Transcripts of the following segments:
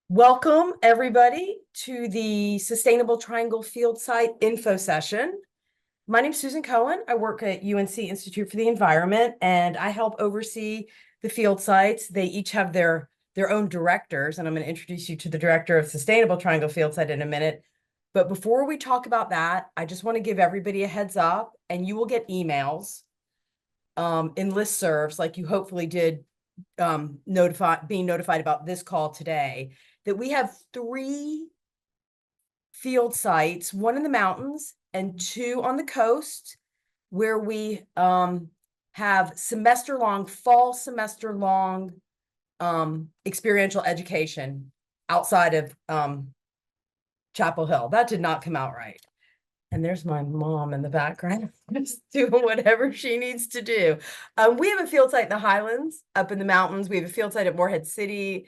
Welcome, everybody, to the Sustainable Triangle Field Site info session. My name is Susan Cohen. I work at UNC Institute for the Environment, and I help oversee the field sites. They each have their own directors, and I'm going to introduce you to the director of Sustainable Triangle Field Site in a minute. But before we talk about that, I just want to give everybody a heads up, and you will get emails in listservs like you hopefully did being notified about this call today, that we have 3 field sites, one in the mountains and 2 on the coast, where we have fall semester long experiential education outside of Chapel Hill. That did not come out right. And there's my mom in the background, just doing whatever she needs to do. We have a field site in the Highlands, up in the mountains. We have a field site at Morehead City,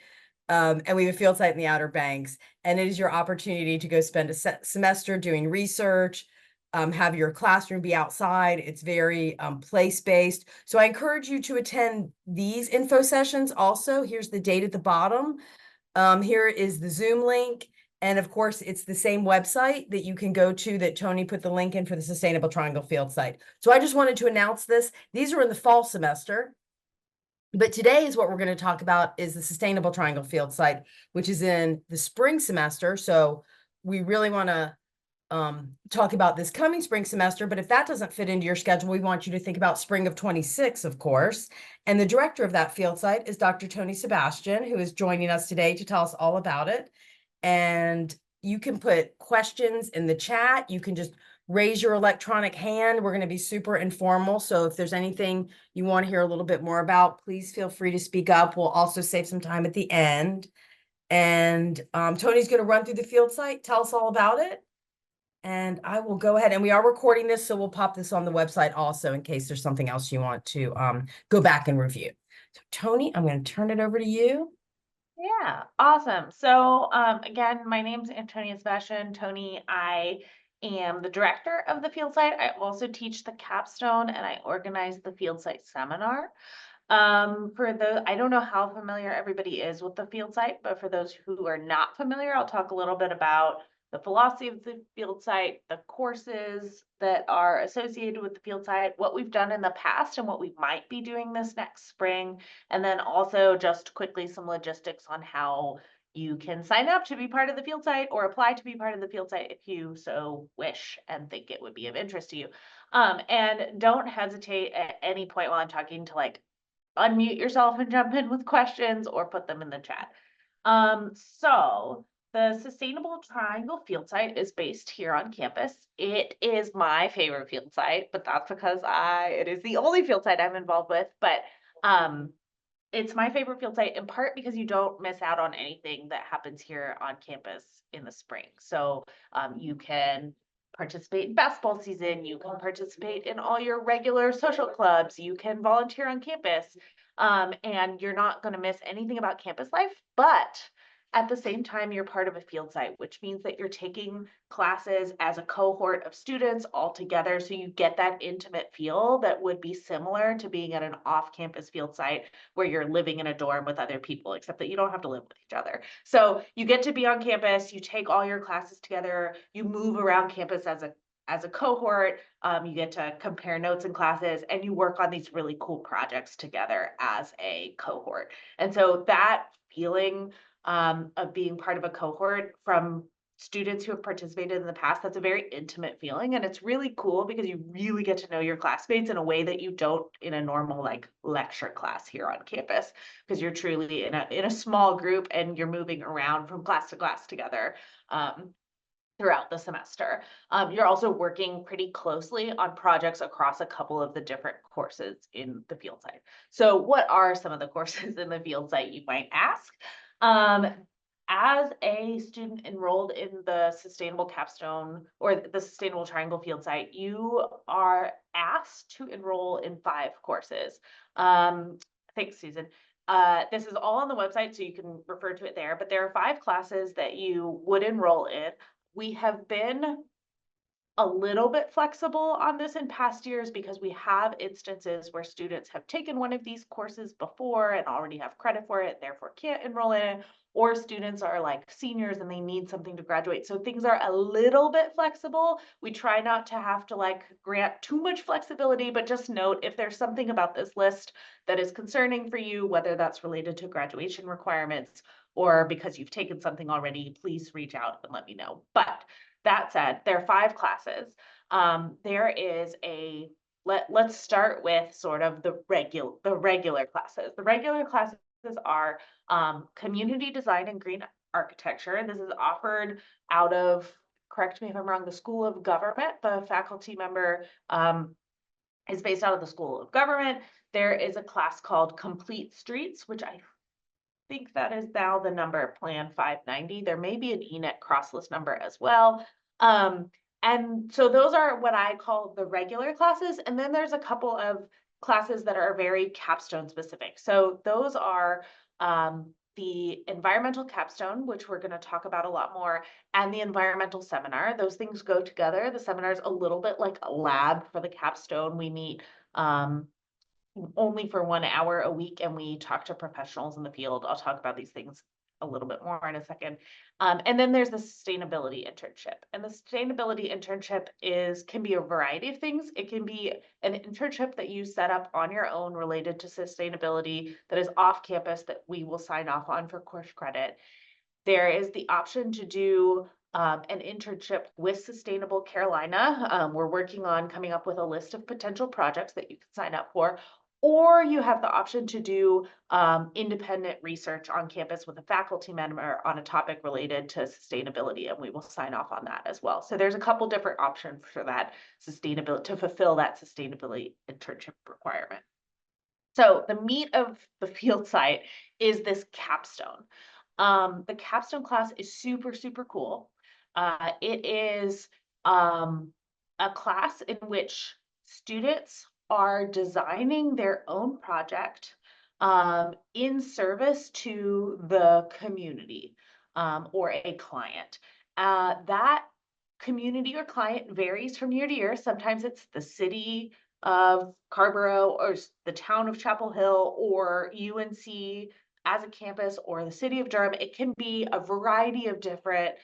and we have a field site in the Outer Banks. And it is your opportunity to go spend a semester doing research, have your classroom be outside. It's very place-based. So I encourage you to attend these info sessions also. Here's the date at the bottom. Here is the Zoom link. And of course, it's the same website that you can go to that Tony put the link in for the Sustainable Triangle Field Site. So I just wanted to announce this. These are in the fall semester. But today is what we're going to talk about is the Sustainable Triangle Field Site, which is in the spring semester. So we really want to talk about this coming spring semester. But if that doesn't fit into your schedule, we want you to think about spring of 26, of course. And the director of that field site is Dr. Tony Sebastian, who is joining us today to tell us all about it. And you can put questions in the chat. You can just raise your electronic hand. We're going to be super informal. So if there's anything you want to hear a little bit more about, please feel free to speak up. We'll also save some time at the end. And Tony's going to run through the field site, tell us all about it. And I will go ahead, and we are recording this, so we'll pop this on the website also in case there's something else you want to go back and review. So Tony, I'm going to turn it over to you. Yeah, awesome. So again, my name's Antonia Sebastian. Tony, I am the director of the field site. I also teach the Capstone and I organize the field site seminar. I don't know how familiar everybody is with the field site, but for those who are not familiar, I'll talk a little bit about the philosophy of the field site, the courses that are associated with the field site, what we've done in the past and what we might be doing this next spring. And then also just quickly some logistics on how you can sign up to be part of the field site or apply to be part of the field site if you so wish and think it would be of interest to you. And don't hesitate at any point while I'm talking to unmute yourself and jump in with questions or put them in the chat. So the Sustainable Triangle Field Site is based here on campus. It is my favorite field site, but that's because it is the only field site I'm involved with. But it's my favorite field site in part because you don't miss out on anything that happens here on campus in the spring. So you can participate in basketball season, you can participate in all your regular social clubs, you can volunteer on campus, and you're not going to miss anything about campus life, but at the same time, you're part of a field site, which means that you're taking classes as a cohort of students all together. So you get that intimate feel that would be similar to being at an off-campus field site where you're living in a dorm with other people, except that you don't have to live with each other. So you get to be on campus, you take all your classes together, you move around campus as a cohort, you get to compare notes in classes, and you work on these really cool projects together as a cohort. And so that feeling of being part of a cohort from students who have participated in the past, that's a very intimate feeling. And it's really cool because you really get to know your classmates in a way that you don't in a normal lecture class here on campus, because you're truly in a small group and you're moving around from class to class together. Throughout the semester. You're also working pretty closely on projects across a couple of the different courses in the field site. So what are some of the courses in the field site, you might ask? As a student enrolled in the Sustainable Capstone or the Sustainable Triangle Field Site, you are asked to enroll in 5 courses. Thanks, Susan. This is all on the website, so you can refer to it there, but there are 5 classes that you would enroll in. We have been a little bit flexible on this in past years because we have instances where students have taken one of these courses before and already have credit for it, therefore can't enroll in it, or students are like seniors and they need something to graduate. So things are a little bit flexible. We try not to have to like grant too much flexibility, but just note if there's something about this list that is concerning for you, whether that's related to graduation requirements or because you've taken something already, please reach out and let me know. But that said, there are 5 classes. There is a let's start with sort of the regular classes. The regular classes are community design and green architecture. This is offered out of, correct me if I'm wrong, the School of Government. The faculty member is based out of the School of Government. There is a class called Complete Streets, which I think that is now the number Plan 590. There may be an ENET crosslist number as well. And so those are what I call the regular classes. And then there's a couple of classes that are very capstone specific. So those are the environmental capstone, which we're going to talk about a lot more, and the environmental seminar. Those things go together. The seminar is a little bit like a lab for the capstone. We meet only for 1 hour a week and we talk to professionals in the field. I'll talk about these things a little bit more in a second. And then there's the sustainability internship. And the sustainability internship can be a variety of things. It can be an internship that you set up on your own related to sustainability that is off campus that we will sign off on for course credit. There is the option to do an internship with Sustainable Carolina. We're working on coming up with a list of potential projects that you can sign up for. Or you have the option to do independent research on campus with a faculty member on a topic related to sustainability, and we will sign off on that as well. So there's a couple different options for that sustainability, to fulfill that sustainability internship requirement. So the meat of the field site is this capstone. The capstone class is super, super cool. It is a class in which students are designing their own project in service to the community or a client. That community or client varies from year to year. Sometimes it's the city of Carrboro or the town of Chapel Hill or UNC as a campus or the city of Durham. It can be a variety of different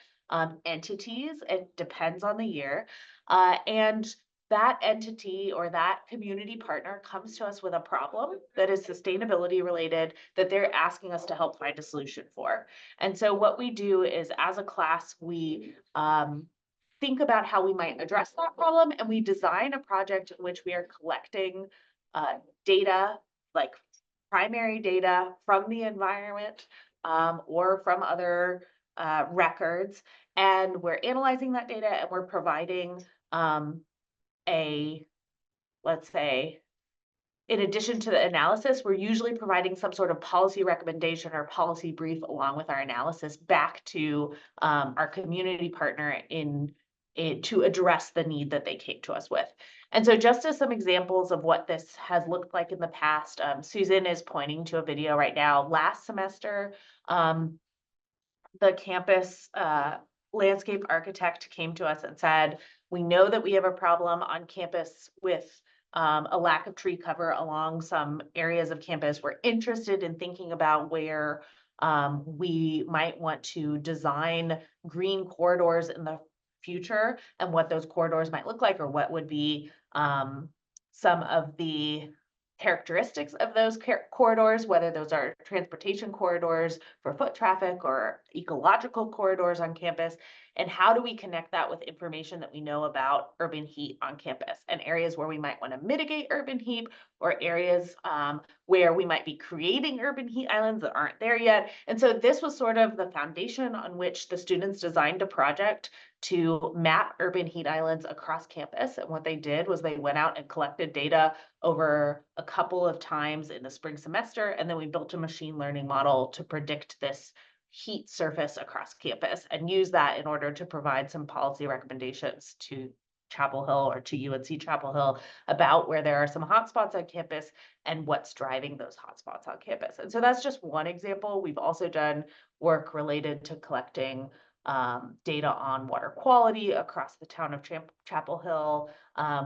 entities. It depends on the year. And that entity or that community partner comes to us with a problem that is sustainability related that they're asking us to help find a solution for. And so what we do is, as a class, we think about how we might address that problem, and we design a project in which we are collecting data, like primary data from the environment or from other records, and we're analyzing that data and we're providing let's say, in addition to the analysis, we're usually providing some sort of policy recommendation or policy brief along with our analysis back to our community partner to address the need that they came to us with. And so just as some examples of what this has looked like in the past, Susan is pointing to a video right now. Last semester, the campus landscape architect came to us and said, we know that we have a problem on campus with a lack of tree cover along some areas of campus. We're interested in thinking about where we might want to design green corridors in the future and what those corridors might look like, or what would be some of the characteristics of those corridors, whether those are transportation corridors for foot traffic or ecological corridors on campus, and how do we connect that with information that we know about urban heat on campus and areas where we might want to mitigate urban heat, or areas where we might be creating urban heat islands that aren't there yet. And so this was sort of the foundation on which the students designed a project to map urban heat islands across campus. And what they did was they went out and collected data over a couple of times in the spring semester, and then we built a machine learning model to predict this heat surface across campus and use that in order to provide some policy recommendations to Chapel Hill or to UNC Chapel Hill about where there are some hotspots on campus and what's driving those hotspots on campus. And so that's just one example. We've also done work related to collecting data on water quality across the town of Chapel Hill.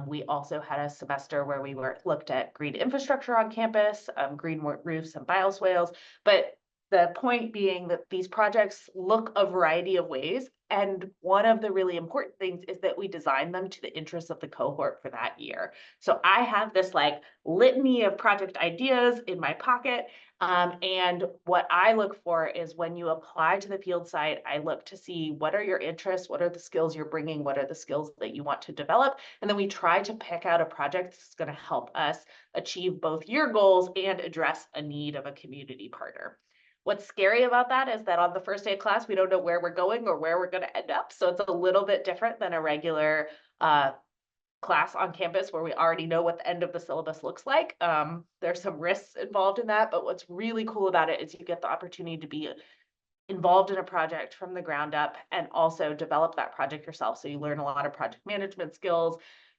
We also had a semester where we looked at green infrastructure on campus, green roofs and bioswales. But the point being that these projects look a variety of ways. And one of the really important things is that we design them to the interests of the cohort for that year. So I have this like litany of project ideas in my pocket. And what I look for is when you apply to the field site, I look to see what are your interests, what are the skills you're bringing, what are the skills that you want to develop. And then we try to pick out a project that's going to help us achieve both your goals and address a need of a community partner. What's scary about that is that on the first day of class, we don't know where we're going or where we're going to end up. So it's a little bit different than a regular class on campus where we already know what the end of the syllabus looks like. There's some risks involved in that, but what's really cool about it is you get the opportunity to be involved in a project from the ground up and also develop that project yourself. So you learn a lot of project management skills.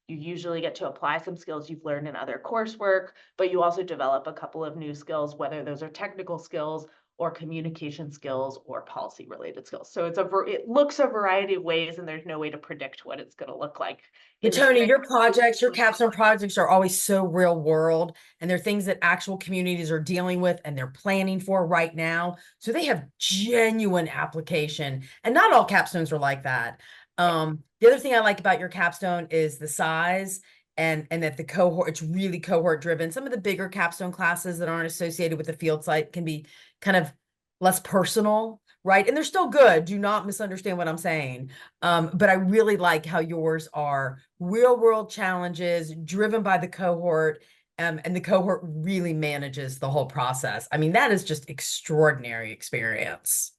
You usually get to apply some skills you've learned in other coursework, but you also develop a couple of new skills, whether those are technical skills or communication skills or policy related skills. So it looks a variety of ways and there's no way to predict what it's going to look like. But Tony, your projects, your capstone projects are always so real world, and they're things that actual communities are dealing with and they're planning for right now. So they have genuine application, and not all capstones are like that. The other thing I like about your capstone is the size and that the cohort, it's really cohort driven. Some of the bigger capstone classes that aren't associated with the field site can be kind of less personal, right? And they're still good. Do not misunderstand what I'm saying. But I really like how yours are real world challenges driven by the cohort. And the cohort really manages the whole process. I mean, that is just extraordinary experience.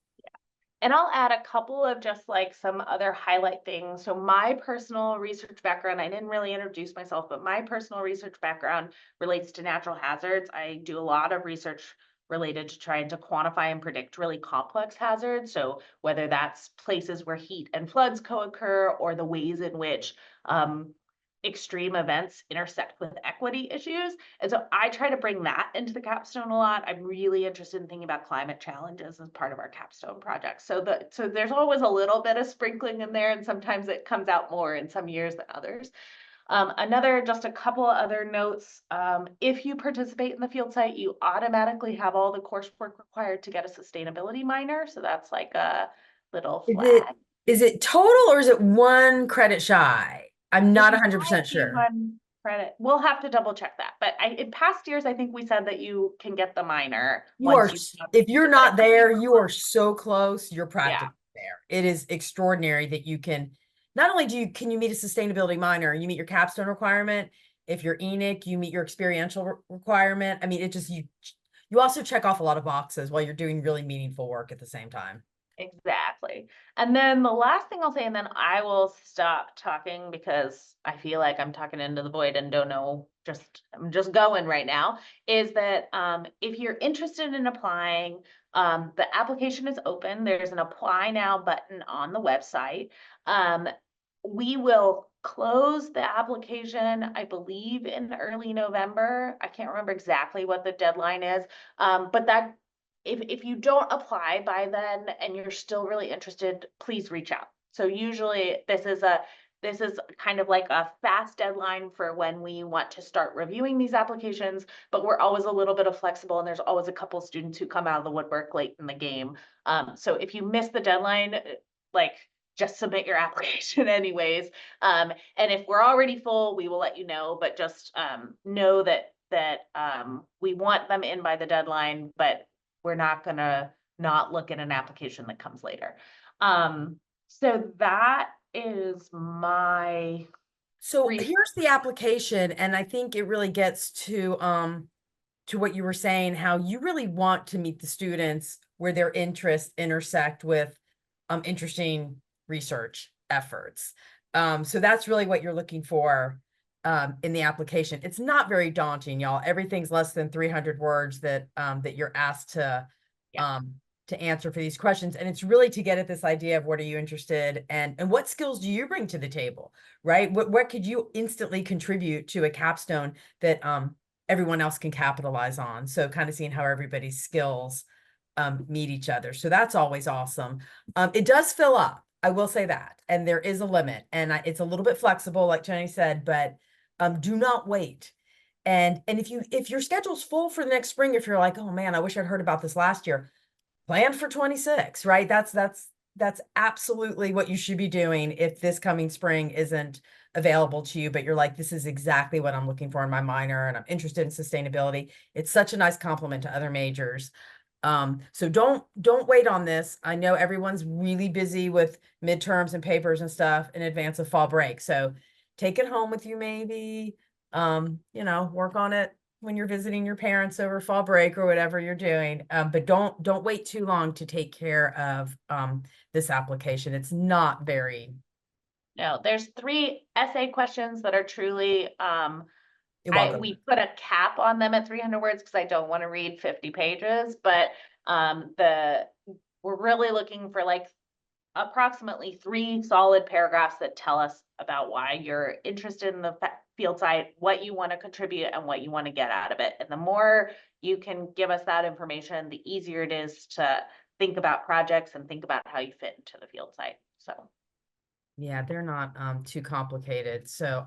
And I'll add a couple of just like some other highlight things. So my personal research background, I didn't really introduce myself, but my personal research background relates to natural hazards. I do a lot of research related to trying to quantify and predict really complex hazards. So whether that's places where heat and floods co-occur or the ways in which extreme events intersect with equity issues. And so I try to bring that into the capstone a lot. I'm really interested in thinking about climate challenges as part of our capstone project. So there's always a little bit of sprinkling in there, and sometimes it comes out more in some years than others. Just a couple of other notes. If you participate in the field site, you automatically have all the coursework required to get a sustainability minor. So that's like a little flag. Is it total or is it 1 credit shy? I'm not 100% Might be sure. 1 credit. We'll have to double check that. But in past years, I think we said that you can get the minor If you're not there, you are so close. You're Yeah. practically there. It is extraordinary that you can, not only can you meet a sustainability minor, you meet your capstone requirement. If you're ENIC, you meet your experiential requirement. I mean, you also check off a lot of boxes while you're doing really meaningful work at the same time. Exactly. And then the last thing I'll say, and then I will stop talking because I feel like I'm talking into the void and don't know, I'm just going right now, is that if you're interested in applying, the application is open. There's an apply now button on the website. We will close the application, I believe, in early November. I can't remember exactly what the deadline is, but that if you don't apply by then and you're still really interested, please reach out. So usually this is kind of like a fast deadline for when we want to start reviewing these applications, but we're always a little bit of flexible and there's always a couple students who come out of the woodwork late in the game. So if you miss the deadline, like just submit your application anyways. And if we're already full, we will let you know, but just know that we want them in by the deadline, but we're not gonna not look at an application that comes later. So that is my. So here's the application, and I think it really gets to what you were saying, how you really want to meet the students where their interests intersect with interesting research efforts. So that's really what you're looking for in the application. It's not very daunting, y'all. Everything's less than 300 words that you're asked to answer for these questions. And it's really to get at this idea of what are you interested in and what skills do you bring to the table, right? What could you instantly contribute to a capstone that everyone else can capitalize on? So kind of seeing how everybody's skills meet each other. So that's always awesome. It does fill up. I will say that. And there is a limit, and it's a little bit flexible, like Tony said, but do not wait. And if your schedule's full for the next spring, if you're like, oh man, I wish I'd heard about this last year, plan for 26, right? That's absolutely what you should be doing if this coming spring isn't available to you, but you're like, this is exactly what I'm looking for in my minor, and I'm interested in sustainability. It's such a nice complement to other majors. So don't wait on this. I know everyone's really busy with midterms and papers and stuff in advance of fall break. So take it home with you maybe. Work on it when you're visiting your parents over fall break or whatever you're doing. But don't wait too long to take care of this application. It's not very. No, there's 3 essay questions that are truly, You're welcome. we put a cap on them at 300 words because I don't want to read 50 pages, but we're really looking for like approximately 3 solid paragraphs that tell us about why you're interested in the field site, what you want to contribute, and what you want to get out of it. And the more you can give us that information, the easier it is to think about projects and think about how you fit into the field site. So Yeah, they're not too complicated. So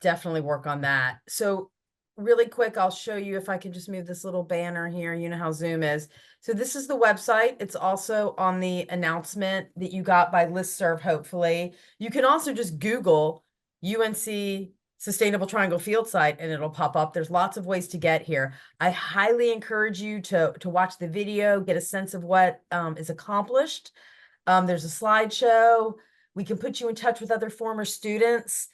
definitely work on that. So really quick, I'll show you if I can just move this little banner here. You know how Zoom is. So this is the website. It's also on the announcement that you got by listserv, hopefully. You can also just Google UNC Sustainable Triangle Field Site and it'll pop up. There's lots of ways to get here. I highly encourage you to watch the video, get a sense of what is accomplished. There's a slideshow. We can put you in touch with other former students.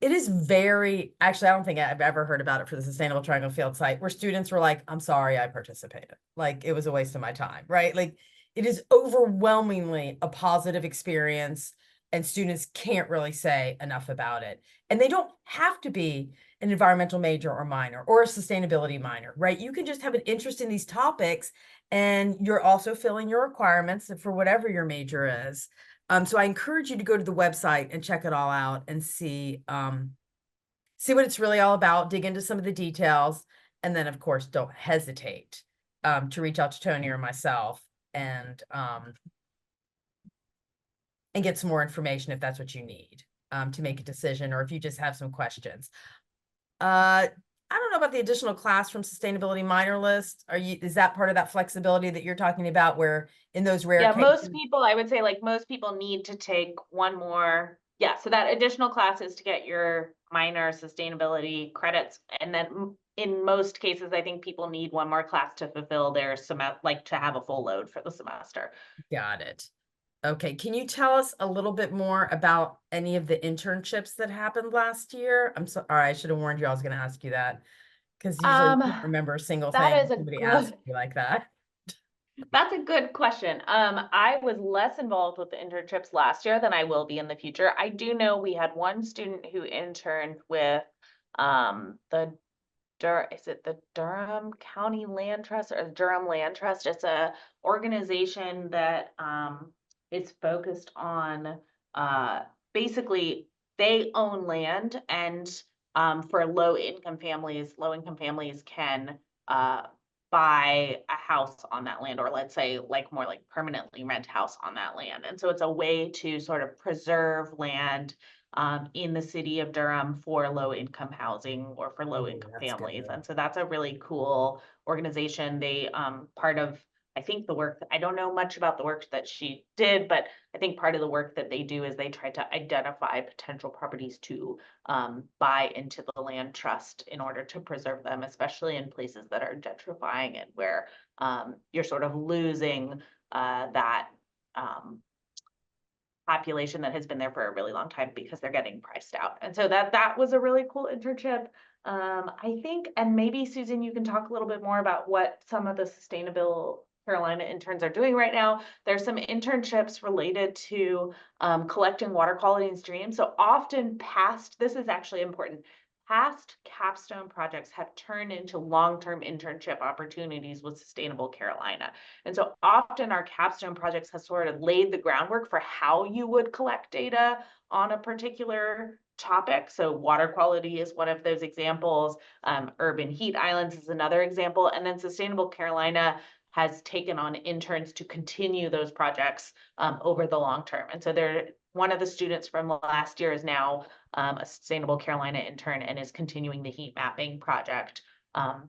It is actually, I don't think I've ever heard about it for the Sustainable Triangle Field site where students were like, I'm sorry I participated. Like it was a waste of my time, right? Like it is overwhelmingly a positive experience and students can't really say enough about it. And they don't have to be an environmental major or minor or a sustainability minor, right? You can just have an interest in these topics and you're also filling your requirements for whatever your major is. So I encourage you to go to the website and check it all out and see what it's really all about, dig into some of the details, and then of course don't hesitate to reach out to Tony or myself and get some more information if that's what you need to make a decision, or if you just have some questions. I don't know about the additional class from sustainability minor list. Is that part of that flexibility that you're talking about where in those rare yeah, most cases? people, I would say like most people need to take one more. Yeah, so that additional class is to get your minor sustainability credits. And then in most cases, I think people need one more class to fulfill their semester, like to have a full load for the semester. Got it. Okay, can you tell us a little bit more about any of the internships that happened last year? I'm sorry, I should have warned you I was going to ask you that because usually you can't remember a single That thing is a somebody good, asked you like that. that's a good question. I was less involved with the internships last year than I will be in the future. I do know we had one student who interned with the is it the Durham County Land Trust or the Durham Land Trust? It's a organization that is focused on uh basically they own land and for low income families can uh buy a house on that land, or let's say like more like permanently rent house on that land. And so it's a way to sort of preserve land in the city of Durham for low income housing or for low Oh, income that's good. families. And so that's a really cool organization. They part of I think the work, I don't know much about the work that she did, but I think part of the work that they do is they try to identify potential properties to buy into the land trust in order to preserve them, especially in places that are gentrifying and where you're sort of losing that population that has been there for a really long time because they're getting priced out. And so that was a really cool internship. I think, and maybe Susan, you can talk a little bit more about what some of the Sustainable Carolina interns are doing right now. There's some internships related to collecting water quality in streams. So often this is actually important. Past capstone projects have turned into long-term internship opportunities with Sustainable Carolina. And so often our capstone projects have sort of laid the groundwork for how you would collect data on a particular topic. So water quality is one of those examples. Urban heat islands is another example. And then Sustainable Carolina has taken on interns to continue those projects over the long term. And so one of the students from last year is now a Sustainable Carolina intern and is continuing the heat mapping project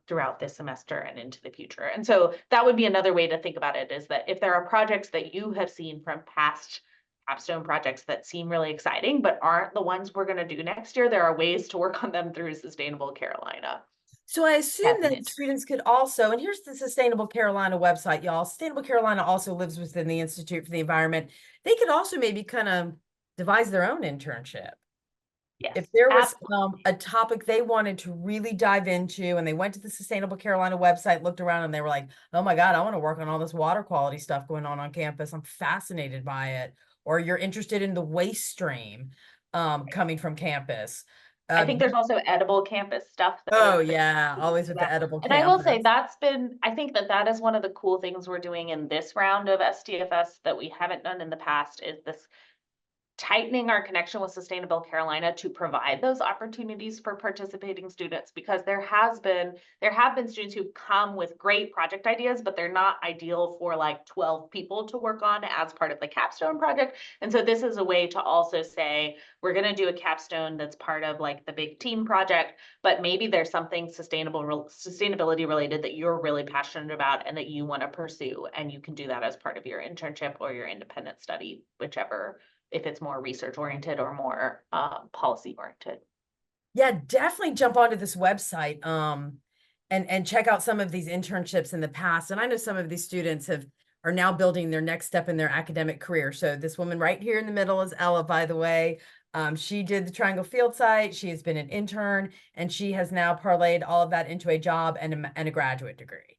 throughout this semester and into the future. And so that would be another way to think about it, is that if there are projects that you have seen from past Capstone projects that seem really exciting, but aren't the ones we're going to do next year, there are ways to work on them through Sustainable Carolina. So I assume that Definite. students could also, and here's the Sustainable Carolina website, y'all. Sustainable Carolina also lives within the Institute for the Environment. They could also maybe kind of devise their own internship. Yes, If there was absolutely. a topic they wanted to really dive into, and they went to the Sustainable Carolina website, looked around, and they were like, oh my God, I want to work on all this water quality stuff going on campus. I'm fascinated by it. Or you're interested in the waste stream coming from campus. I think Um, there's also edible campus stuff that oh would fit yeah, always into with the that. edible And I will say campus. I think that is one of the cool things we're doing in this round of STFS that we haven't done in the past, is this tightening our connection with Sustainable Carolina to provide those opportunities for participating students, because there have been students who've come with great project ideas, but they're not ideal for like 12 people to work on as part of the capstone project. And so this is a way to also say, we're going to do a capstone that's part of like the big team project, but maybe there's something sustainability related that you're really passionate about and that you want to pursue, and you can do that as part of your internship or your independent study, whichever, if it's more research oriented or more policy oriented. Yeah, definitely jump onto this website and check out some of these internships in the past. And I know some of these students are now building their next step in their academic career. So this woman right here in the middle is Ella, by the way. She did the Triangle Field Site. She has been an intern, and she has now parlayed all of that into a job and a graduate degree.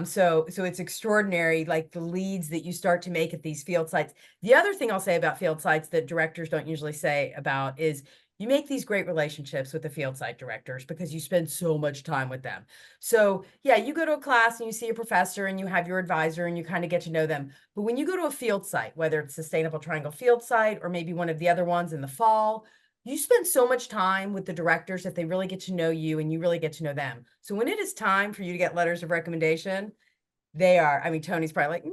So it's extraordinary, like the leads that you start to make at these field sites. The other thing I'll say about field sites that directors don't usually say about is you make these great relationships with the field site directors because you spend so much time with them. So yeah, you go to a class and you see a professor and you have your advisor and you kind of get to know them. But when you go to a field site, whether it's Sustainable Triangle Field Site or maybe one of the other ones in the fall, you spend so much time with the directors that they really get to know you and you really get to know them. So when it is time for you to get letters of recommendation, I mean, Tony's probably like, no,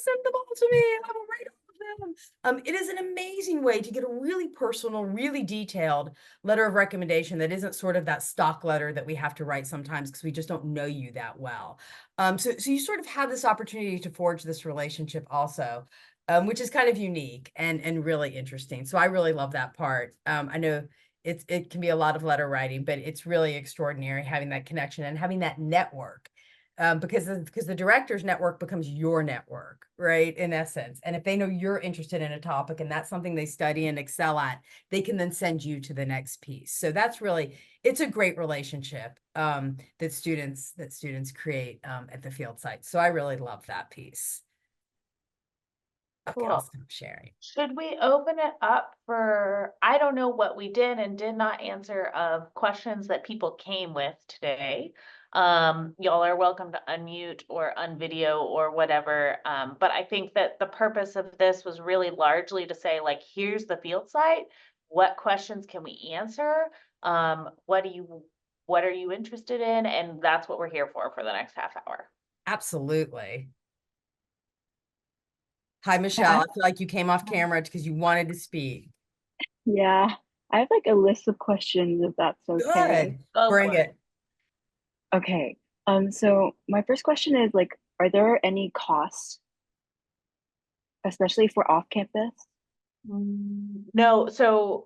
send them all to me. I will write all of them. It is an amazing way to get a really personal, really detailed letter of recommendation that isn't sort of that stock letter that we have to write sometimes because we just don't know you that well. So you sort of have this opportunity to forge this relationship also, which is kind of unique and really interesting. So I really love that part. I know it can be a lot of letter writing, but it's really extraordinary having that connection and having that network. Because the director's network becomes your network, right? In essence. And if they know you're interested in a topic and that's something they study and excel at, they can then send you to the next piece. So it's a great relationship that students create at the field site. So I really love that piece. Okay, I'll Cool. stop sharing. Should we open it up for, I don't know what we did and did not answer of questions that people came with today. Y'all are welcome to unmute or unvideo or whatever. But I think that the purpose of this was really largely to say, like, here's the field site. What questions can we answer? What are you interested in? And that's what we're here for the next half hour. Absolutely. Hi, Michelle. Yeah, I feel like you came off camera because you wanted to speak. yeah. I have like a list of questions if that's okay. Good. Go Bring for it. it. Okay. So my first question is like, are there any costs, especially for off campus? No, so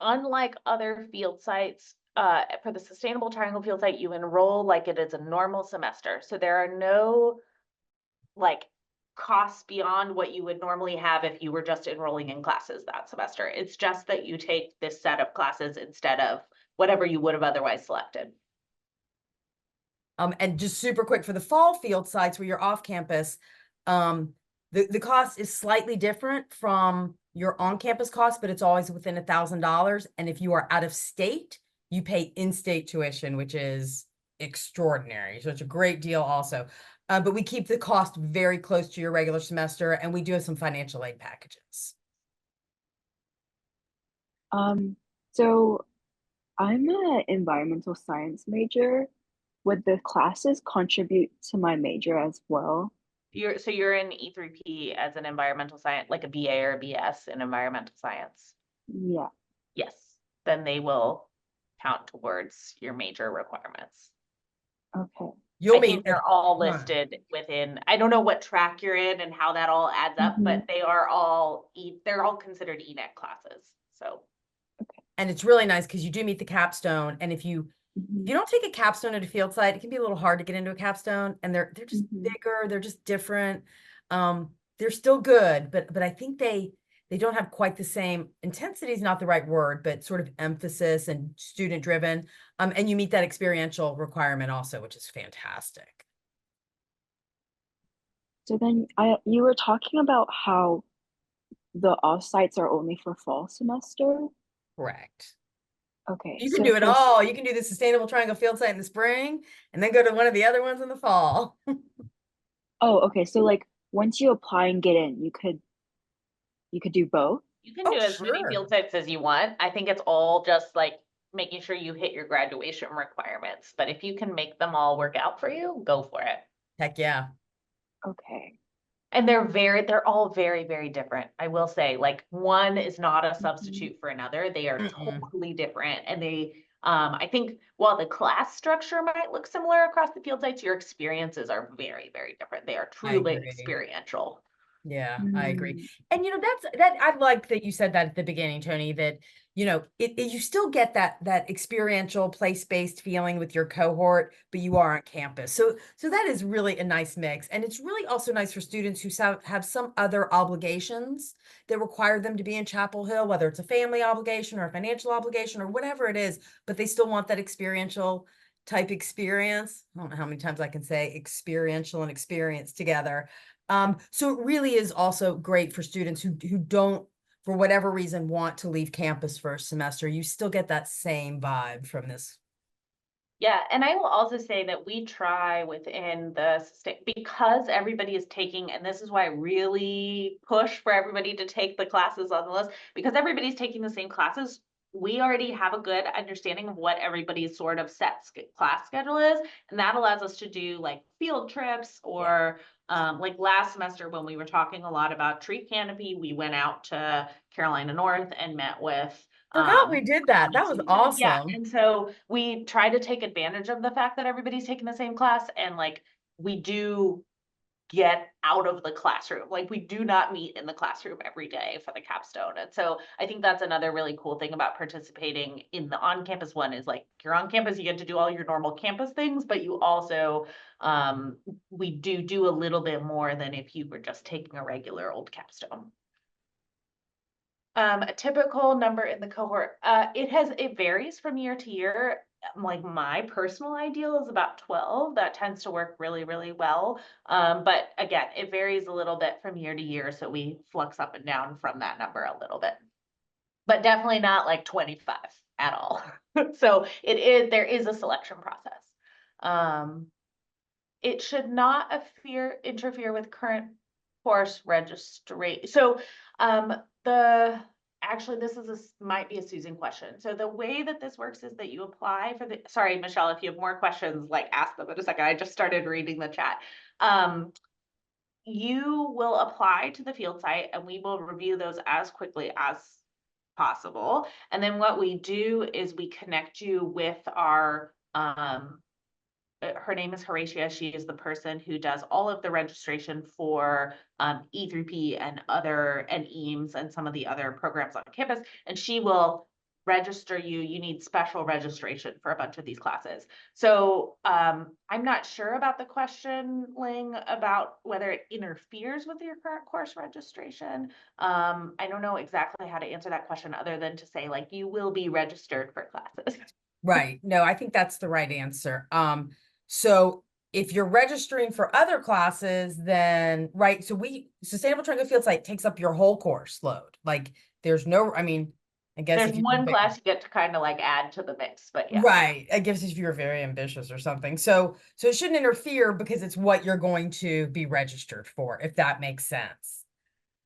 unlike other field sites, for the Sustainable Triangle Field Site, you enroll like it is a normal semester. So there are no like costs beyond what you would normally have if you were just enrolling in classes that semester. It's just that you take this set of classes instead of whatever you would have otherwise selected. And just super quick for the fall field sites where you're off campus, the cost is slightly different from your on-campus cost, but it's always within $1,000. And if you are out of state, you pay in-state tuition, which is extraordinary. So it's a great deal also. But we keep the cost very close to your regular semester, and we do have some financial aid packages. So I'm an environmental science major. would the classes contribute to my major as well? So you're in E3P as an environmental science, like a BA or a BS in environmental science. Yeah. Yes, then they will count towards your major requirements. Okay. You'll I think meet a they're all ton. listed within, I don't know what track you're in and how that all adds up, but they are all, they're all considered ENEC classes, so. And it's really nice because you do meet the capstone. And if you don't take a capstone at a field site, it can be a little hard to get into a capstone, and they're just bigger, they're just different. They're still good, but I think they don't have quite the same intensity is not the right word, but sort of emphasis and student driven. And you meet that experiential requirement also, which is fantastic. So then you were talking about how the off-sites are only for fall semester. Correct. Okay, You can so do it all. You can do the Sustainable Triangle Field Site in the spring and then go to one of the other ones in the fall. okay, so like once you apply and get in, you could do both. You can Oh, do as many sure. field sites as you want. I think it's all just like making sure you hit your graduation requirements, but if you can make them all work out for you, go for it. Heck yeah. Okay. And they're all very, very different. I will say, like, one is not a substitute for another. They are totally different. And I think while the class structure might look similar across the field sites, your experiences are very, very different. They are I truly agree. experiential. Yeah, I agree. Mm, And that I like that you said that at the beginning, Tony, that you still get that experiential place-based feeling with your cohort, but you are on campus. So that is really a nice mix. And it's really also nice for students who have some other obligations that require them to be in Chapel Hill, whether it's a family obligation or a financial obligation or whatever it is, but they still want that experiential type experience. I don't know how many times I can say experiential and experience together. So it really is also great for students who don't, for whatever reason, want to leave campus for a semester. You still get that same vibe from this. Yeah, and I will also say that we try within because everybody is taking, and this is why I really push for everybody to take the classes on the list, because everybody's taking the same classes. We already have a good understanding of what everybody's sort of class schedule is, and that allows us to do like field trips or like last semester when we were talking a lot about tree canopy, we went out to Carolina North and met with Forgot we did that. That was yeah, awesome. and so we try to take advantage of the fact that everybody's taking the same class, and like we do get out of the classroom. Like we do not meet in the classroom every day for the capstone. And so I think that's another really cool thing about participating in the on-campus one is like you're on campus, you get to do all your normal campus things, but you also we do a little bit more than if you were just taking a regular old capstone. A typical number in the cohort, it varies from year to year. Like my personal ideal is about 12. That tends to work really, really well. But again, it varies a little bit from year to year, so we flux up and down from that number a little bit. But definitely not like 25 at all. So there is a selection process. It should not interfere with current course registration. So actually might be a Susan question. So the way that this works is that you apply for sorry, Michelle, if you have more questions, like ask them in a second. I just started reading the chat. You will apply to the field site and we will review those as quickly as possible. And then what we do is we connect you with our her name is Horatia. She is the person who does all of the registration for E3P and EAMS and some of the other programs on campus. And she will register you. You need special registration for a bunch of these classes. So I'm not sure about the question, Ling, about whether it interferes with your current course registration. I don't know exactly how to answer that question other than to say like you will be registered for classes. Right. No, I think that's the right answer. So if you're registering for other classes, then right. So Sustainable Triangle Field Site takes up your whole course load. Like there's no, I mean, I guess There's if you one class you get to kind of like add to the mix, but yeah. right. I guess if you're very ambitious or something. So it shouldn't interfere because it's what you're going to be registered for, if that makes sense.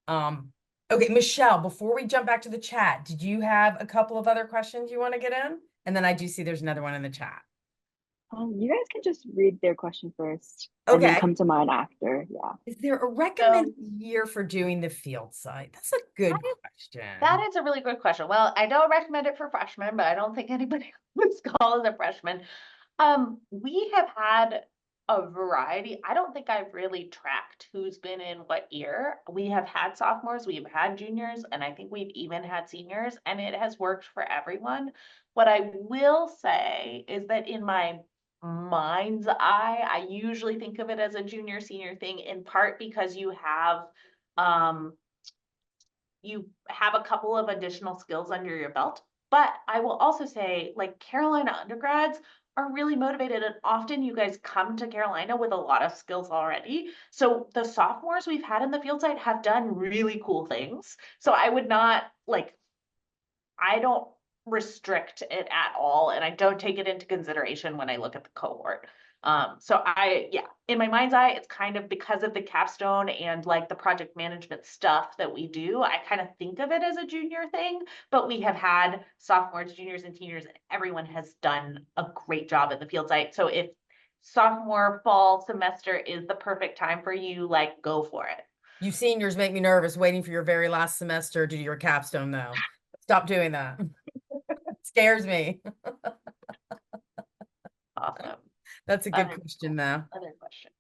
Okay, Michelle, before we jump back to the chat, did you have a couple of other questions you want to get in? And then I do see there's another one in the chat. You guys can just read their question first and then Okay. come to mine after. Yeah. Is there a So recommended year for doing the field site? That's a good question. that is a really good question. Well, I don't recommend it for freshmen, but I don't think anybody would call as a freshman. We have had a variety. I don't think I've really tracked who's been in what year. We have had sophomores, we've had juniors, and I think we've even had seniors, and it has worked for everyone. What I will say is that in my mind's eye, I usually think of it as a junior senior thing, in part because um you have a couple of additional skills under your belt. But I will also say, like, Carolina undergrads are really motivated, and often you guys come to Carolina with a lot of skills already. So the sophomores we've had in the field site have done really cool things. So I would not like, I don't restrict it at all, and I don't take it into consideration when I look at the cohort. Yeah, in my mind's eye, it's kind of because of the capstone and like the project management stuff that we do. I kind of think of it as a junior thing, but we have had sophomores, juniors, and seniors, and everyone has done a great job at the field site. So if sophomore fall semester is the perfect time for you, like, go for it. You seniors make me nervous waiting for your very last semester to do your capstone though. Stop doing that. It scares me. Awesome. That's a good Other question though. other questions?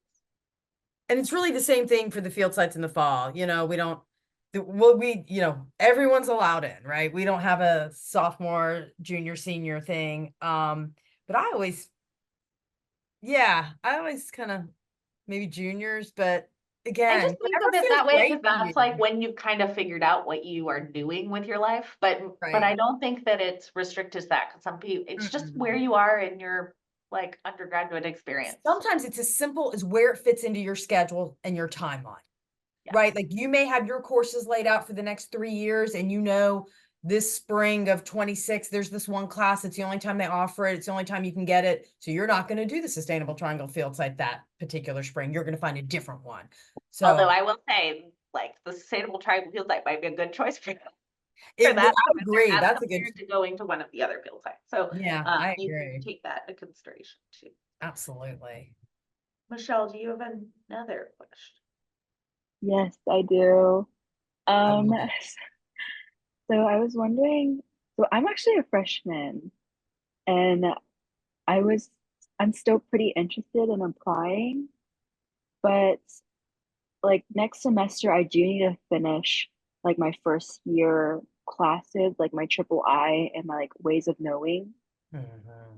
And it's really the same thing for the field sites in the fall. We don't, well, everyone's allowed in, right? We don't have a sophomore, junior, senior thing. But I always kind of maybe juniors, but I again, just think whatever of it feels that way great because for that's like you. when you've kind of figured out what you are doing with your life. But I Right. don't think that it's restricted to that because some people, it's just where Mm-mm. you are in your like undergraduate experience. Sometimes it's as simple as where it fits into your schedule and your timeline. Yeah. Right? Like you may have your courses laid out for the next 3 years, and this spring of 26, there's this one class. It's the only time they offer it. It's the only time you can get it. So you're not going to do the Sustainable Triangle Field Site that particular spring. You're going to find a different one. Although So I will say, like, the Sustainable Triangle Field Site might be a good choice for I that semester agree. as That's a good, compared to going to one of the other field sites. So yeah, I you can agree. take that into consideration too. Absolutely. Michelle, do you have another question? Yes, I do. I Um, love it. so I was wondering, so I'm actually a freshman and I was I'm still pretty interested in applying, but like next semester I do need to finish like my first year classes, like my triple I and my like ways of knowing. Mhm.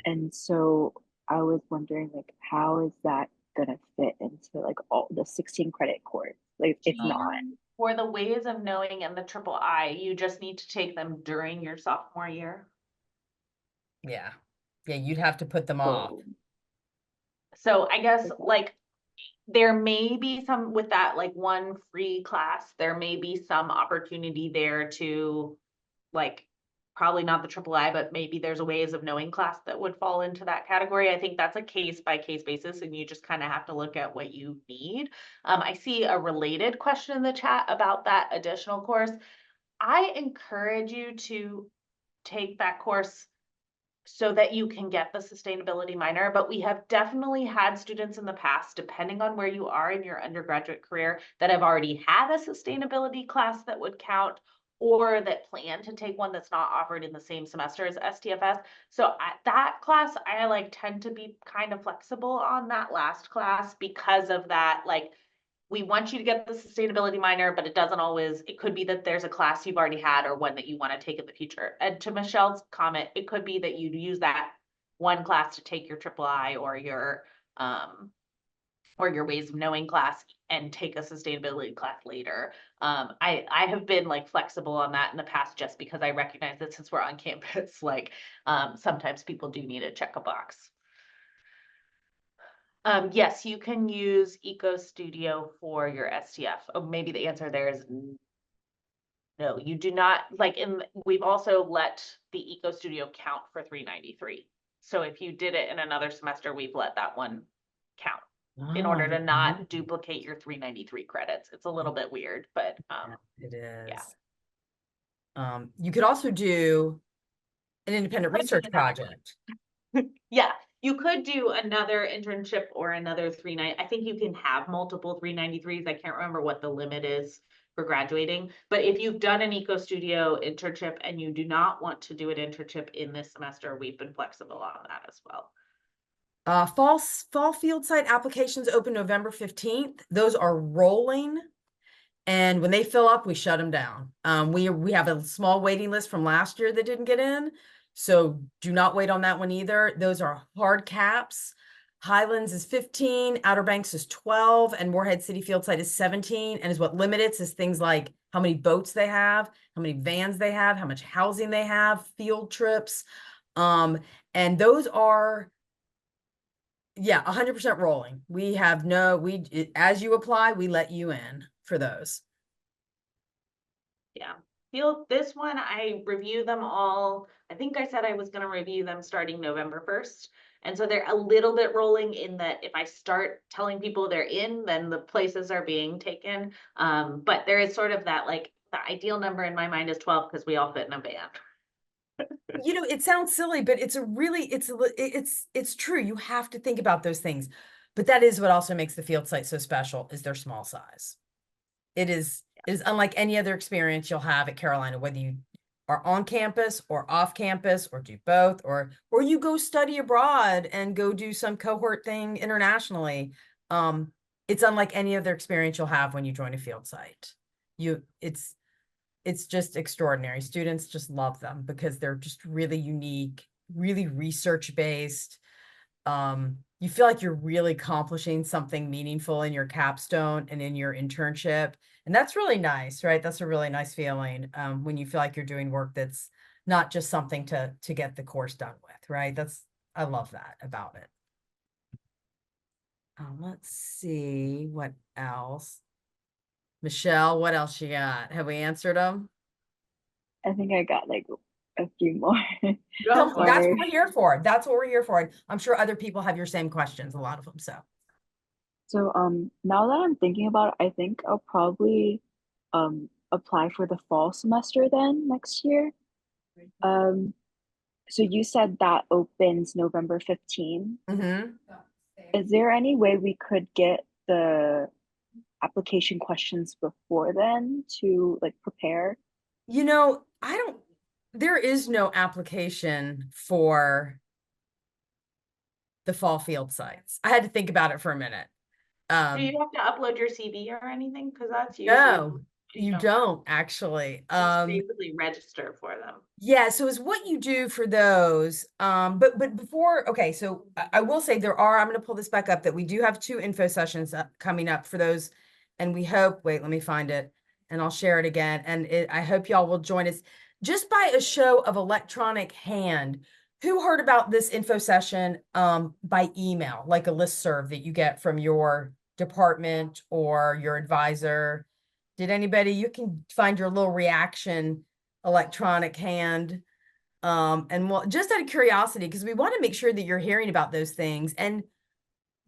And so I was wondering like how is that gonna fit into like all the 16 credit course? Like if not. For the ways of knowing and the triple I, you just need to take them during your sophomore year. Yeah. Yeah, you'd have to put them off. So I guess Okay. like there may be some with that like one free class, there may be some opportunity there to like probably not the triple I, but maybe there's a ways of knowing class that would fall into that category. I think that's a case by case basis, and you just kind of have to look at what you need. I see a related question in the chat about that additional course. I encourage you to take that course so that you can get the sustainability minor. But we have definitely had students in the past, depending on where you are in your undergraduate career, that have already had a sustainability class that would count or that plan to take one that's not offered in the same semester as STFS. So at that class, I like tend to be kind of flexible on that last class because of that, like we want you to get the sustainability minor, but it doesn't always, it could be that there's a class you've already had or one that you want to take in the future. And to Michelle's comment, it could be that you'd use that one class to take your triple I or your ways of knowing class and take a sustainability class later. I have been like flexible on that in the past just because I recognize that since we're on campus, like sometimes people do need to check a box. Yes, you can use Eco Studio for your STF. Oh, maybe the answer there is no, you do not. We've also let the Eco Studio count for 393. So if you did it in another semester, we've let that one count in Oh, I order to didn't know not duplicate your 393 credits. It's a little bit weird, but that. It yeah. is. You could also do an independent Put a pin research in that one. project. Yeah, You could do another internship or another 390. I think you can have multiple 393s. I can't remember what the limit is for graduating. But if you've done an Eco Studio internship and you do not want to do an internship in this semester, we've been flexible on that as well. Fall field site applications open November 15th. Those are rolling. And when they fill up, we shut them down. We have a small waiting list from last year that didn't get in. So do not wait on that one either. Those are hard caps. Highlands is 15, Outer Banks is 12, and Morehead City Field Site is 17. And is what limits is things like how many boats they have, how many vans they have, how much housing they have, field trips. And those are, yeah, 100% rolling. We have as you apply, we let you in for those. Yeah. This one, I review them all. I think I said I was going to review them starting November 1st. And so they're a little bit rolling in that if I start telling people they're in, then the places are being taken. But there is sort of that, like, the ideal number in my mind is 12 because we all fit in a van. You know, it sounds silly, but it's true. You have to think about those things. But that is what also makes the field site so special is their small size. It is unlike any other experience you'll have at Carolina, whether you are on campus or off campus or do both, or you go study abroad and go do some cohort thing internationally. It's unlike any other experience you'll have when you join a field site. It's just extraordinary. Students just love them because they're just really unique, really research based. You feel like you're really accomplishing something meaningful in your capstone and in your internship. And that's really nice, right? That's a really nice feeling when you feel like you're doing work that's not just something to get the course done with, right? I love that about it. Let's see what else. Michelle, what else you got? Have we answered them? I think I got like a few more. Go for That's it. what we're here for. That's what we're here for. And I'm sure other people have your same questions, a lot of them. So now that I'm thinking about it, I think I'll probably apply for the fall semester then next year. Um so you said that opens November 15th. Mm-hmm. Is there any way we could get the application questions before then to like prepare? You know, there is no application for the fall field sites. I had to think about it for a minute. Do you have to upload your CV or anything? Because that's usually No, you don't actually. just basically register for them. Yeah, so is what you do for those. But before, okay, so I will say I'm going to pull this back up that we do have 2 info sessions coming up for those. And we hope, wait, let me find it and I'll share it again. And I hope y'all will join us just by a show of electronic hand. Who heard about this info session by email, like a listserv that you get from your department or your advisor? Did anybody, you can find your little reaction electronic hand. And just out of curiosity, because we want to make sure that you're hearing about those things and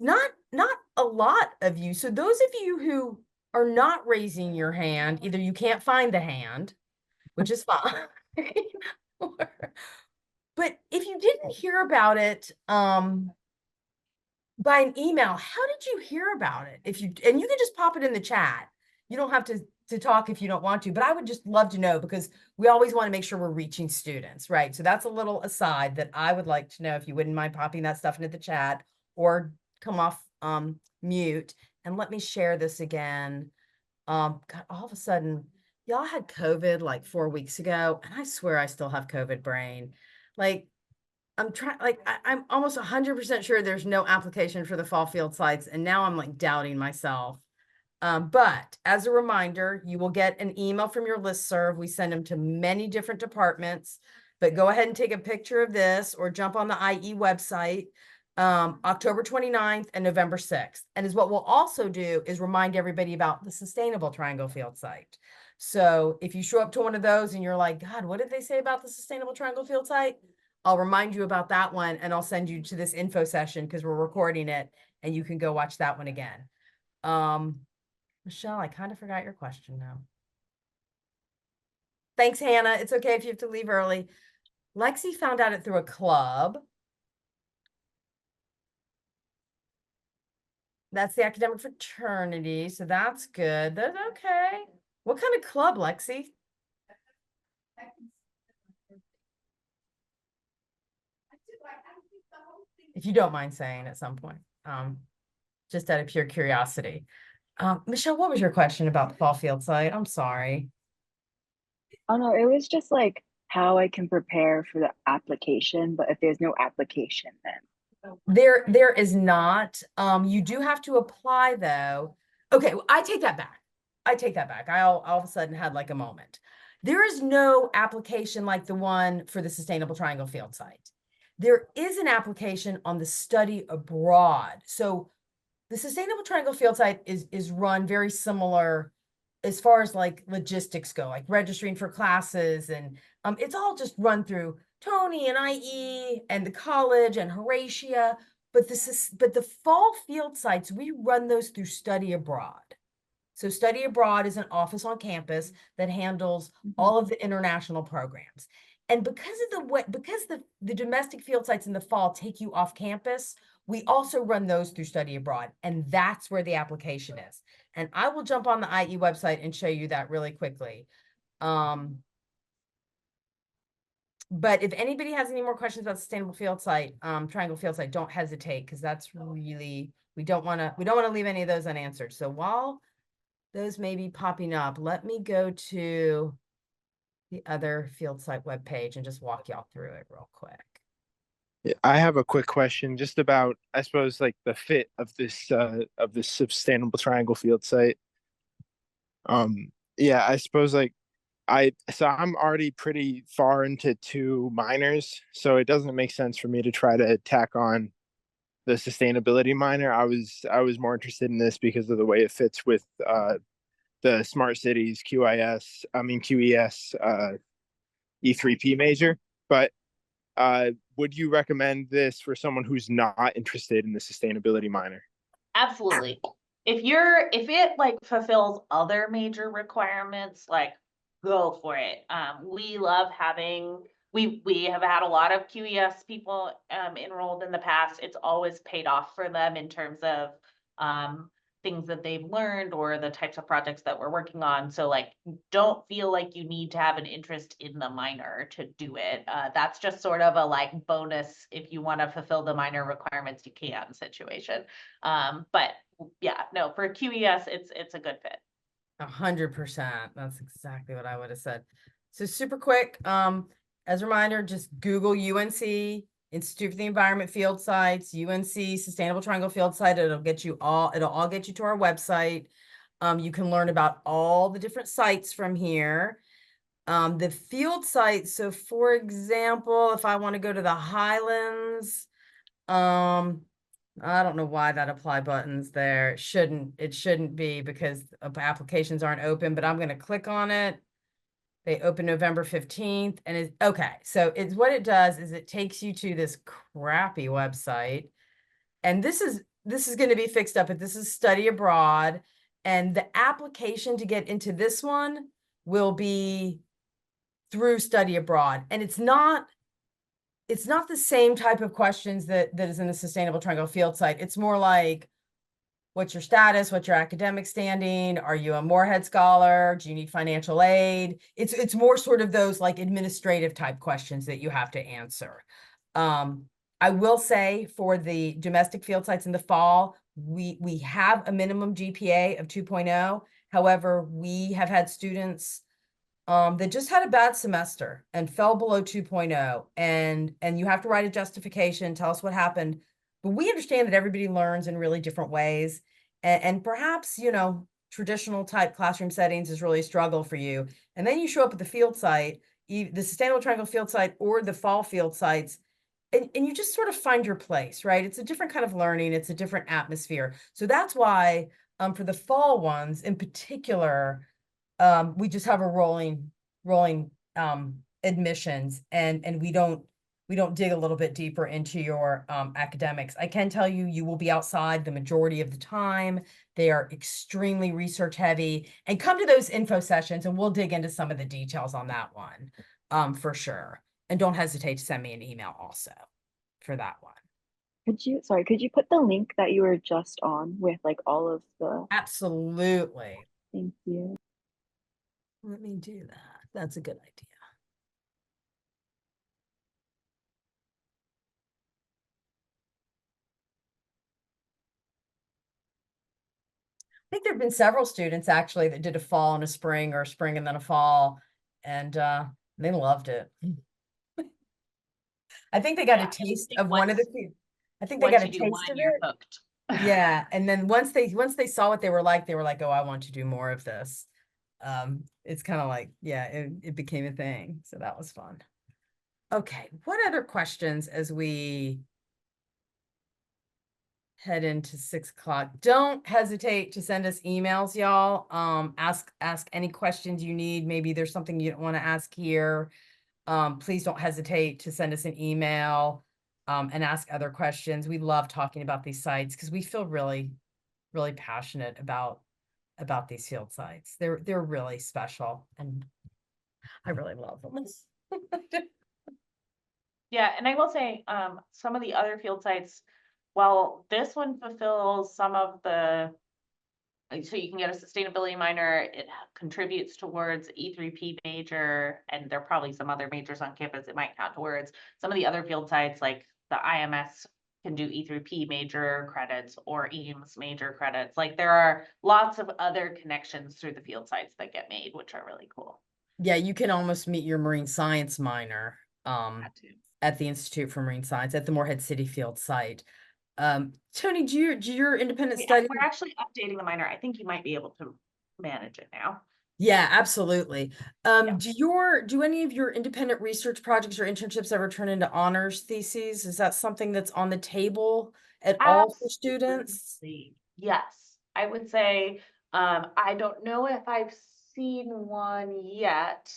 not a lot of you. So those of you who are not raising your hand, either you can't find the hand, which is fine. But if you didn't hear about it, by an email, how did you hear about it? And you can just pop it in the chat. You don't have to talk if you don't want to, but I would just love to know because we always want to make sure we're reaching students, right? So that's a little aside that I would like to know if you wouldn't mind popping that stuff into the chat or come off mute and let me share this again. God, all of a sudden, y'all had COVID like 4 weeks ago, and I swear I still have COVID brain. Like I'm trying, I'm almost 100% sure there's no application for the fall field sites. And now I'm like doubting myself. But as a reminder, you will get an email from your listserv. We send them to many different departments, but go ahead and take a picture of this or jump on the IE website, October 29th and November 6th. And is what we'll also do is remind everybody about the Sustainable Triangle Field Site. So if you show up to one of those and you're like, God, what did they say about the Sustainable Triangle Field Site? I'll remind you about that one and I'll send you to this info session because we're recording it and you can go watch that one again. Michelle, I kind of forgot your question now. Thanks, Hannah. It's okay if you have to leave early. Lexi found out it through a club. That's the academic fraternity, so that's good. That's okay. What kind of club, Lexi? If you don't mind saying at some point, just out of pure curiosity. Michelle, what was your question about the fall field site? I'm sorry. Oh no, it was just like how I can prepare for the application, but if there's no application, then There is not. You do have to apply though. Okay, I take that back. I take that back. I all of a sudden had like a moment. There is no application like the one for the Sustainable Triangle Field site. There is an application on the study abroad. So the Sustainable Triangle Field site is run very similar as far as like logistics go, like registering for classes, and it's all just run through Tony and IE and the college and Horatia. But the fall field sites, we run those through study abroad. So study abroad is an office on campus that handles all of the international programs. And because of the way, because the domestic field sites in the fall take you off campus, we also run those through study abroad. And that's where the application is. And I will jump on the IE website and show you that really quickly. But if anybody has any more questions about sustainable field site, Triangle Field site, don't hesitate, because that's really, we don't want to leave any of those unanswered. So while those may be popping up, let me go to the other field site webpage and just walk y'all through it real quick. Yeah, I have a quick question just about, I suppose, like the fit of this sustainable triangle field site. Yeah, I suppose like I'm already pretty far into 2 minors, so it doesn't make sense for me to try to tack on the sustainability minor. I was more interested in this because of the way it fits with the smart cities QES E3P major. But would you recommend this for someone who's not interested in the sustainability minor? Absolutely. If it like fulfills other major requirements, like go for it. We love having, we have had a lot of QES people enrolled in the past. It's always paid off for them in terms of things that they've learned or the types of projects that we're working on. So like, don't feel like you need to have an interest in the minor to do it. That's just sort of a like bonus if you want to fulfill the minor requirements, you can situation. But yeah, no, for QES, it's a good fit. 100%. That's exactly what I would have said. So super quick. As a reminder, just Google UNC Institute for the Environment field sites, UNC Sustainable Triangle field site. It'll all get you to our website. You can learn about all the different sites from here. The field sites. So for example, if I want to go to the Highlands, I don't know why that apply button's there. It shouldn't be, because applications aren't open, but I'm going to click on it. They open November 15th, and it's okay. So it's what it does is it takes you to this crappy website. And this is going to be fixed up, but this is study abroad. And the application to get into this one will be through study abroad. And it's not the same type of questions that is in the Sustainable Triangle field site. It's more like, what's your status? What's your academic standing? Are you a Moorhead scholar? Do you need financial aid? It's more sort of those like administrative type questions that you have to answer. I will say for the domestic field sites in the fall, we have a minimum GPA of 2.0. However, we have had students that just had a bad semester and fell below 2.0, and you have to write a justification, tell us what happened. But we understand that everybody learns in really different ways, and perhaps, traditional type classroom settings is really a struggle for you. And then you show up at the field site, the Sustainable Triangle field site or the fall field sites, and you just sort of find your place, right? It's a different kind of learning. It's a different atmosphere. So that's why for the fall ones in particular, we just have a rolling admissions, and we don't dig a little bit deeper into your academics. I can tell you, you will be outside the majority of the time. They are extremely research heavy, and come to those info sessions and we'll dig into some of the details on that one for sure. And don't hesitate to send me an email also for that one. could you put the link that you were just on with like all of the, Absolutely. thank you. Let me do that. That's a good idea. I think there have been several students actually that did a fall and a spring, or a spring and then a fall, and they loved it. I think they got Yeah, a I taste think of one of the once- few. I think they Once got a you do taste one, of you're it. hooked. Yeah, and then once they saw what they were like, oh, I want to do more of this. It's kind of like, yeah, it became a thing. So that was fun. Okay, what other questions as we head into 6 o'clock? Don't hesitate to send us emails, y'all. Ask any questions you need. Maybe there's something you don't want to ask here. Please don't hesitate to send us an email and ask other questions. We love talking about these sites because we feel really, really passionate about these field sites. They're really special, and I really love them. Yeah, and I will say, some of the other field sites, while this one fulfills some of the, so you can get a sustainability minor, it contributes towards E3P major, and there are probably some other majors on campus it might count towards. Some of the other field sites, like the IMS, can do E3P major credits or EAMS major credits. Like there are lots of other connections through the field sites that get made, which are really cool. Yeah, you can almost meet your marine science minor That too. at the Institute for Marine Science at the Morehead City field site. Tony, do your independent study? We're actually updating the minor. I think you might be able to manage it now. Yeah, absolutely. Yeah. Do any of your independent research projects or internships ever turn into honors theses? Is that something that's on the table at all for students? Absolutely. Yes, I would say, I don't know if I've seen one yet,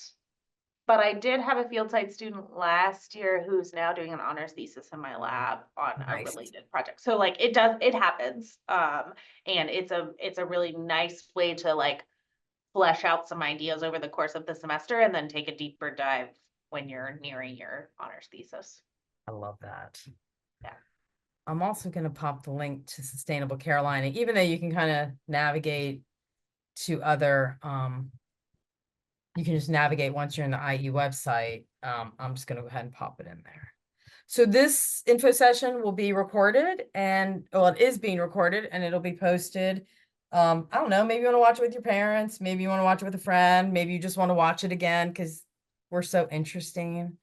but I did have a field site student last year who's now doing an honors thesis in my lab on a Nice. related project. So like it happens. And it's a really nice way to like flesh out some ideas over the course of the semester and then take a deeper dive when you're nearing your honors thesis. I love that. Yeah. I'm also going to pop the link to Sustainable Carolina, even though you can kind of navigate to other, you can just navigate once you're in the IE website. I'm just going to go ahead and pop it in there. So this info session will be recorded, and well, it is being recorded, and it'll be posted. I don't know, maybe you want to watch it with your parents, maybe you want to watch it with a friend, maybe you just want to watch it again because we're so interesting.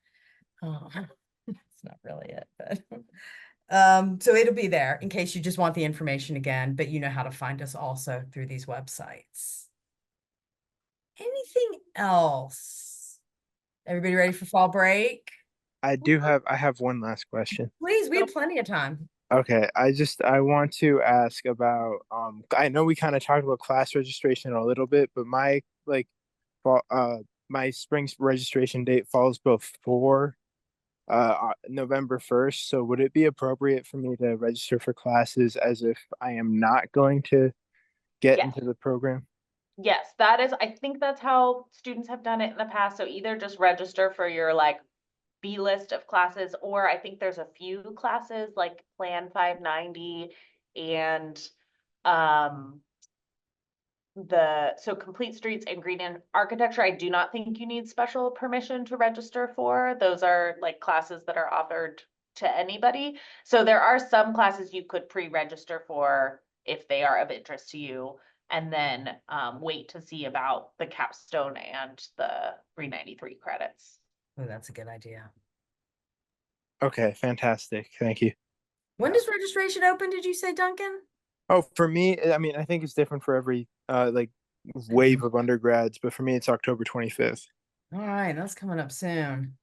It's not really it, but so it'll be there in case you just want the information again, but you know how to find us also through these websites. Anything else? Everybody ready for fall break? I have one last question. Please, we have plenty of time. Okay, I want to ask about I know we kind of talked about class registration a little bit, but my fall my spring registration date falls before November 1st. So would it be appropriate for me to register for classes as if I am not going to get Yes. into the program? Yes, I think that's how students have done it in the past. So either just register for your like B list of classes, or I think there's a few classes like Plan 590 and um so Complete Streets and Green Architecture, I do not think you need special permission to register for. Those are like classes that are offered to anybody. So there are some classes you could pre-register for if they are of interest to you, and then wait to see about the Capstone and the 393 credits. Oh, that's a good idea. Okay, fantastic. Thank you. When does registration open, did you say, Duncan? Oh, for me, I mean, I think it's different for every wave of undergrads, but for me, it's October 25th. All right, that's coming up soon.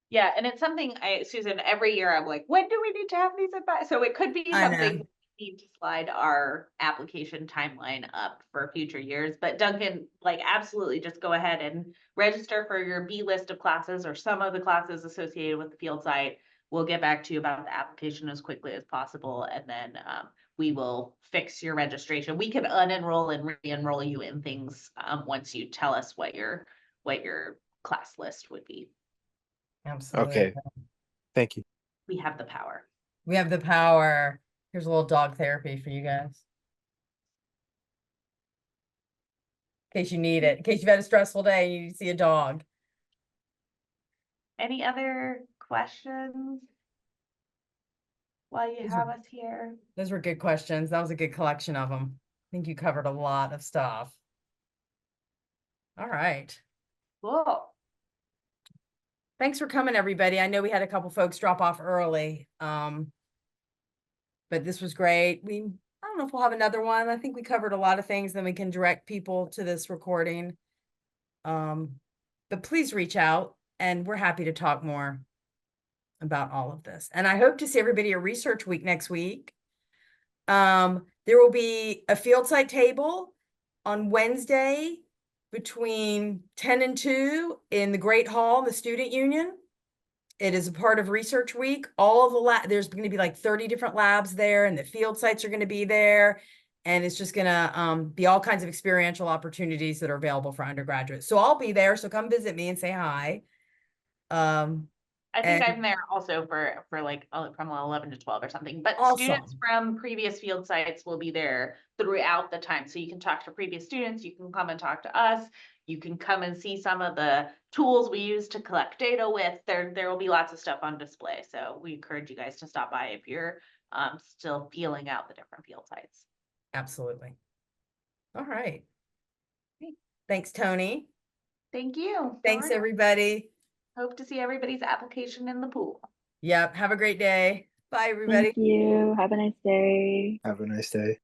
Yeah, and it's something Susan, every year I'm like, when do we need to have these advice? So it could be I know. something we need to slide our application timeline up for future years. But Duncan, like absolutely just go ahead and register for your B list of classes or some of the classes associated with the field site. We'll get back to you about the application as quickly as possible, and then we will fix your registration. We can unenroll and re-enroll you in things once you tell us what your class list would be. Absolutely. Okay, thank you. We have the power. We have the power. Here's a little dog therapy for you guys. In case you need it, in case you've had a stressful day and you see a dog. Any other questions while you These have were- us here? Those were good questions. That was a good collection of them. I think you covered a lot of stuff. All right. Cool. Thanks for coming, everybody. I know we had a couple folks drop off early. But this was great. I don't know if we'll have another one. I think we covered a lot of things. Then we can direct people to this recording. But please reach out and we're happy to talk more about all of this. And I hope to see everybody at Research Week next week. There will be a field site table on Wednesday between 10 and 2 in the Great Hall, the Student Union. It is a part of Research Week. All of the there's going to be like 30 different labs there, and the field sites are going to be there. And it's just going to be all kinds of experiential opportunities that are available for undergraduates. So I'll be there. So come visit me and say hi. I think And- I'm there also for like from 11 to 12 or something, but Awesome. students from previous field sites will be there throughout the time. So you can talk to previous students, you can come and talk to us, you can come and see some of the tools we use to collect data with. There will be lots of stuff on display. So we encourage you guys to stop by if you're still feeling out the different field sites. Absolutely. All right. Thanks, Tony. Thank you. Thanks, Sorry. everybody. Hope to see everybody's application in the pool. Yep. Have a great day. Bye, everybody. Thank you. Have a nice day. Have a nice day.